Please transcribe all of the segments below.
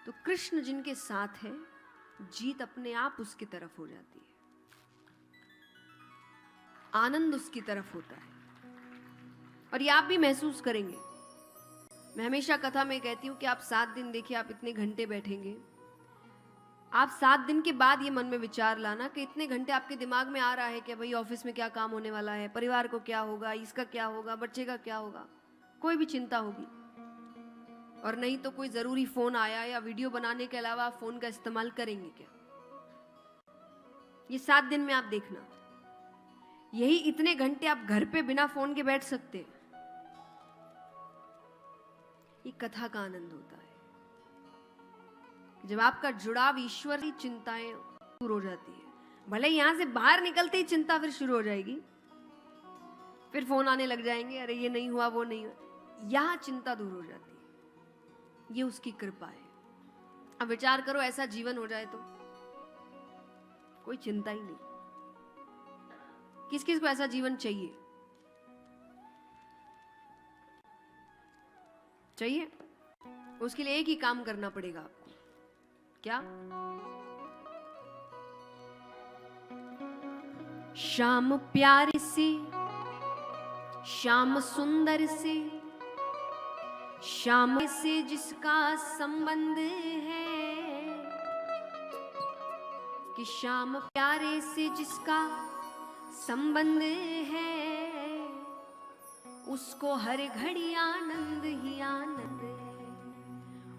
तो कृष्ण जिनके साथ है, जीत अपने आप उसकी तरफ हो जाती है, आनंद उसकी तरफ होता है। और ये आप भी महसूस करेंगे। मैं हमेशा कथा में कहती हूँ कि आप 7 दिन देखिए, आप इतने घंटे बैठेंगे, आप 7 दिन के बाद ये मन में विचार लाना कि इतने घंटे आपके दिमाग में आ रहा है कि भाई ऑफिस में क्या काम होने वाला है, परिवार को क्या होगा, इसका क्या होगा, बच्चे का क्या होगा, कोई भी चिंता होगी। और नहीं तो कोई जरूरी फोन आया या वीडियो बनाने के अलावा आप फोन का इस्तेमाल करेंगे क्या? ये 7 दिन में आप देखना, यही इतने घंटे आप घर पे बिना फोन के बैठ सकते हैं। ये कथा का आनंद होता है जब आपका जुड़ाव ईश्वर की चिंताएं दूर हो जाती है। भले यहां से बाहर निकलते ही चिंता फिर शुरू हो जाएगी, फिर फोन आने लग जाएंगे, अरे ये नहीं हुआ वो नहीं हुआ, यहां चिंता दूर हो जाती है। ये उसकी कृपा है। अब विचार करो ऐसा जीवन हो जाए तो कोई चिंता ही नहीं। किस किस को ऐसा जीवन चाहिए? चाहिए? उसके लिए एक ही काम करना पड़ेगा आपको। क्या? श्याम प्यारे से, श्याम सुंदर से, श्याम से जिसका संबंध है, कि श्याम प्यारे से जिसका संबंध है, उसको हर घड़ी आनंद ही आनंद है,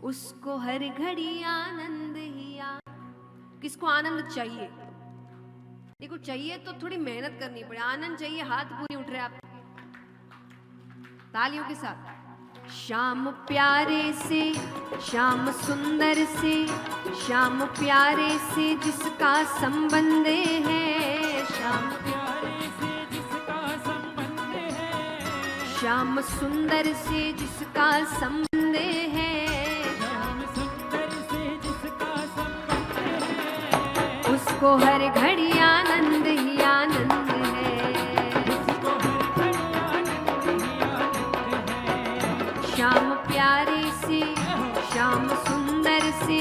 उसको हर घड़ी आनंद ही आनंद। किसको आनंद चाहिए? देखो, चाहिए तो थोड़ी मेहनत करनी पड़े। आनंद चाहिए, हाथ पूरी उठ रहे आप तालियों के साथ। श्याम प्यारे से, श्याम सुंदर से, श्याम प्यारे से जिसका संबंध है, श्याम प्यारे से जिसका संबंध है, श्याम सुंदर से जिसका संबंध है, श्याम सुंदर से जिसका संबंध है, उसको हर घड़ी आनंद ही आनंद है, उसको हर घड़ी आनंद ही आनंद है। श्याम प्यारे से, श्याम सुंदर से,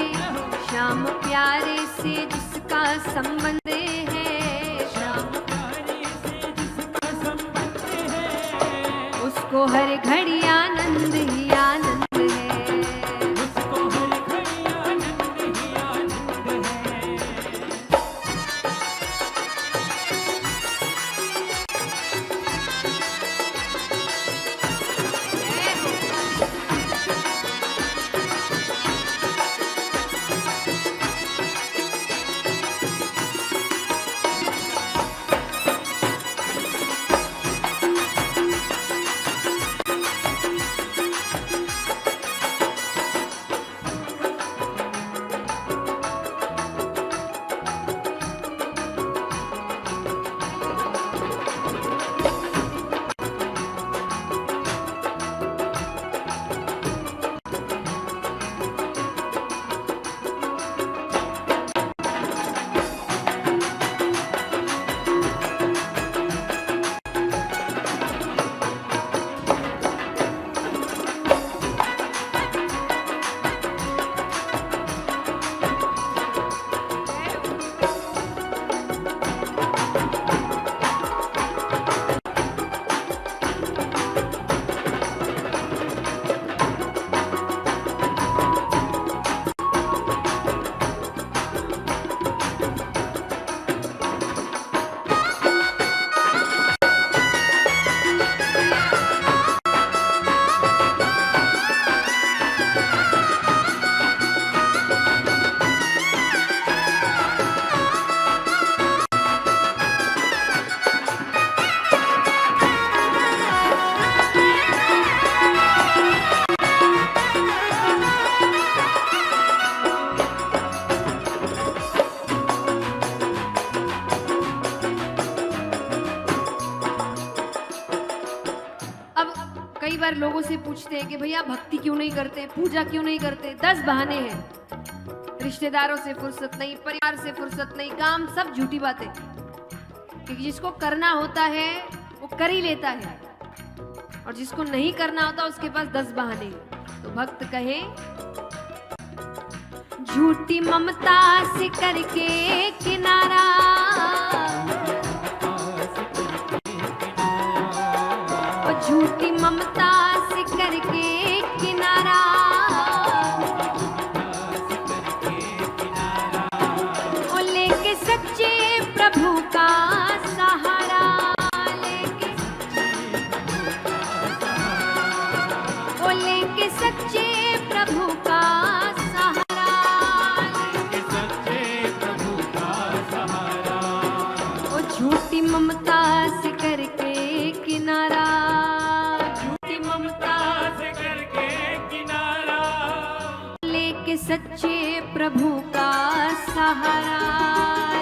श्याम प्यारे से जिसका संबंध है, श्याम प्यारे से जिसका संबंध है, उसको हर घड़ी आनंद ही आनंद है, उसको हर घड़ी आनंद ही आनंद है। कई बार लोगों से पूछते हैं कि भैया भक्ति क्यों नहीं करते, पूजा क्यों नहीं करते? 10 बहाने हैं। रिश्तेदारों से फुर्सत नहीं, परिवार से फुर्सत नहीं, काम, सब झूठी बातें। क्योंकि जिसको करना होता है वो कर ही लेता है, और जिसको नहीं करना होता उसके पास 10 बहाने। तो भक्त कहे झूठी ममता से करके किनारा, ओ झूठी ममता से करके किनारा, ओ लेके सच्चे प्रभु का सहारा, ओ लेके सच्चे प्रभु का सहारा, ओ झूठी ममता से करके किनारा, झूठी ममता से करके किनारा, लेके सच्चे प्रभु का सहारा,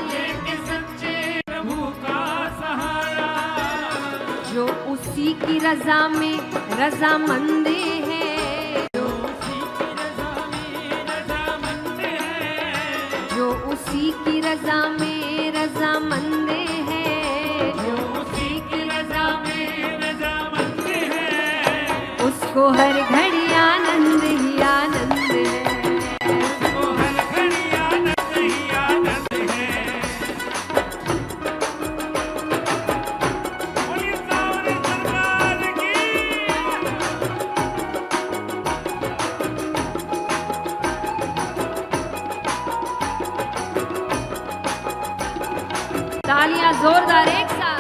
लेके सच्चे प्रभु का सहारा, जो उसी की रजा में रजामंद है, जो उसी की रजा में रजामंद है, जो उसी की रजा में रजामंद है, जो उसी की रजा में रजामंद है, उसको हर घड़ी आनंद ही आनंद है, उसको हर घड़ी आनंद ही आनंद है। बोलिए सावरे सरकार की। तालियां जोरदार एक साथ।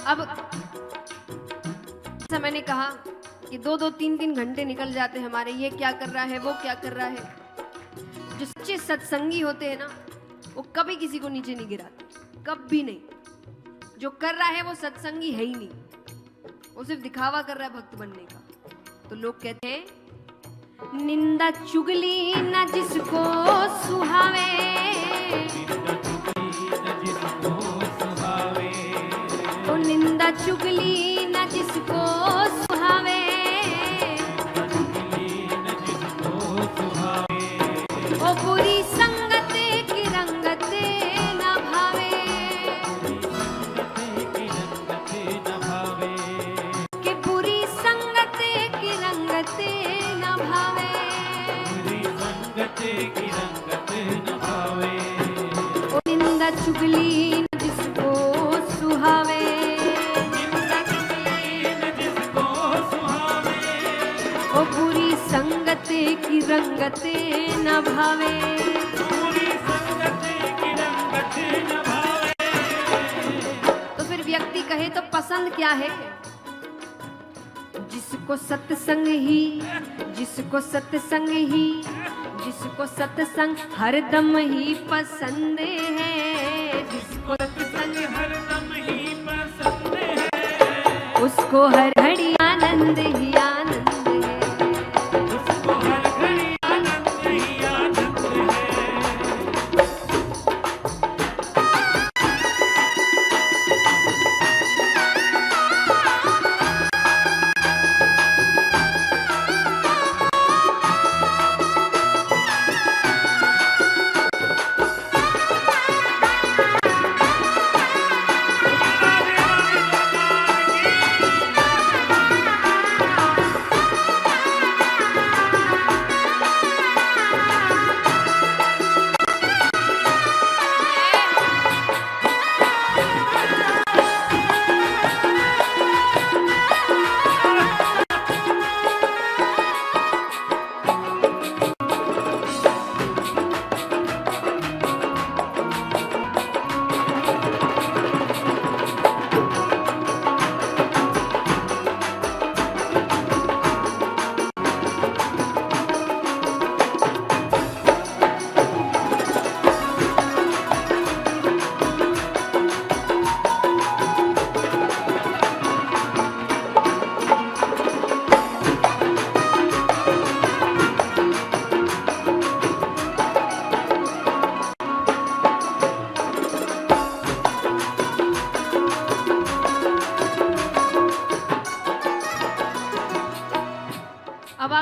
अब जैसा मैंने कहा कि 2-2 3-3 घंटे निकल जाते हैं हमारे, ये क्या कर रहा है, वो क्या कर रहा है। जो सच्चे सत्संगी होते हैं ना, वो कभी किसी को नीचे नहीं गिराते, कभी नहीं। जो कर रहा है वो सत्संगी है ही नहीं, वो सिर्फ दिखावा कर रहा है भक्त बनने का। तो लोग कहते हैं निंदा चुगली न जिसको सुहावे, ओ निंदा चुगली न जिसको सुहावे, ओ बुरी संगत की रंगत न भावे, कि बुरी संगत की रंगत न भावे, ओ निंदा चुगली न जिसको सुहावे, ओ बुरी संगत की रंगत न भावे। तो फिर व्यक्ति कहे तो पसंद क्या है? जिसको सत्संग ही, जिसको सत्संग ही, जिसको सत्संग हरदम ही पसंद है, जिसको सत्संग हरदम ही पसंद है, उसको हर घड़ी आनंद ही आनंद है, उसको हर घड़ी आनंद ही आनंद है।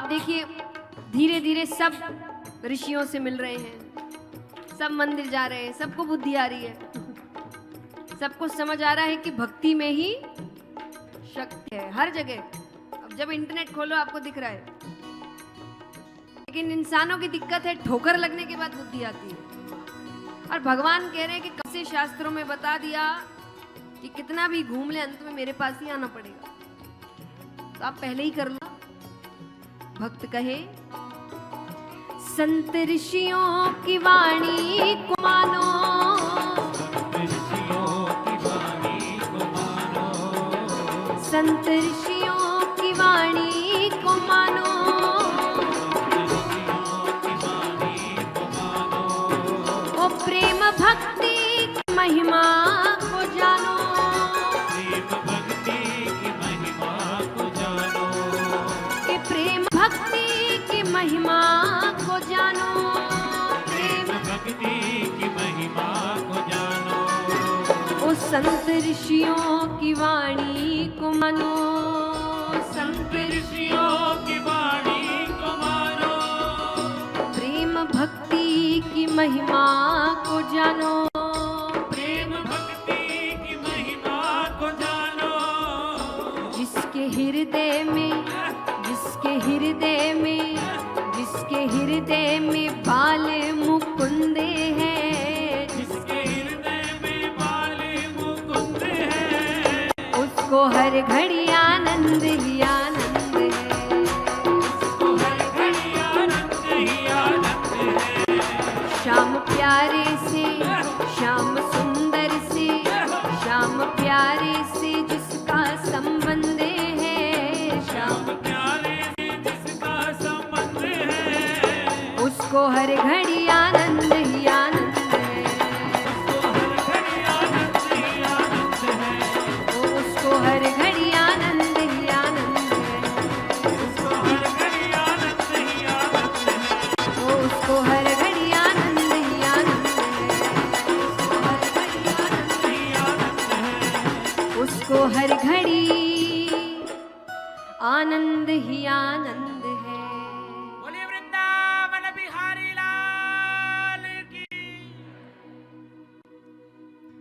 देखिए धीरे धीरे सब ऋषियों से मिल रहे हैं, सब मंदिर जा रहे हैं, सबको बुद्धि आ रही है, सबको समझ आ रहा है कि भक्ति में ही शक्ति है हर जगह। अब जब इंटरनेट खोलो आपको दिख रहा है, लेकिन इंसानों की दिक्कत है ठोकर लगने के बाद बुद्धि आती है। और भगवान कह रहे हैं कि कब से शास्त्रों में बता दिया कि कितना भी घूम ले अंत में मेरे पास ही आना पड़ेगा, तो आप पहले ही कर लो। भक्त कहे संत ऋषियों की वाणी को मानो, संत ऋषियों की वाणी को मानो, ओ प्रेम भक्ति की महिमा को जानो, प्रेम भक्ति की महिमा को जानो, कि प्रेम भक्ति की महिमा को जानो, प्रेम भक्ति की महिमा को जानो, ओ संत ऋषियों की वाणी को मानो, संत ऋषियों की वाणी को मानो, प्रेम भक्ति की महिमा को जानो, प्रेम भक्ति की महिमा को जानो, जिसके हृदय में, जिसके हृदय में, जिसके हृदय में बाल मुकुंद हैं, जिसके हृदय में बाले मुकुंद हैं, उसको हर घड़ी आनंद ही आनंद है, उसको हर घड़ी आनंद ही आनंद है। श्याम प्यारे से, श्याम सुंदर से, श्याम प्यारे से जिसका संबंध है, श्याम प्यारे से जिसका संबंध है, उसको हर घड़ी आनंद ही आनंद है, उसको हर घड़ी आनंद ही आनंद है, उसको हर घड़ी आनंद ही आनंद है, उसको हर घड़ी आनंद ही आनंद है, उसको हर घड़ी आनंद ही आनंद है, उसको हर घड़ी आनंद ही आनंद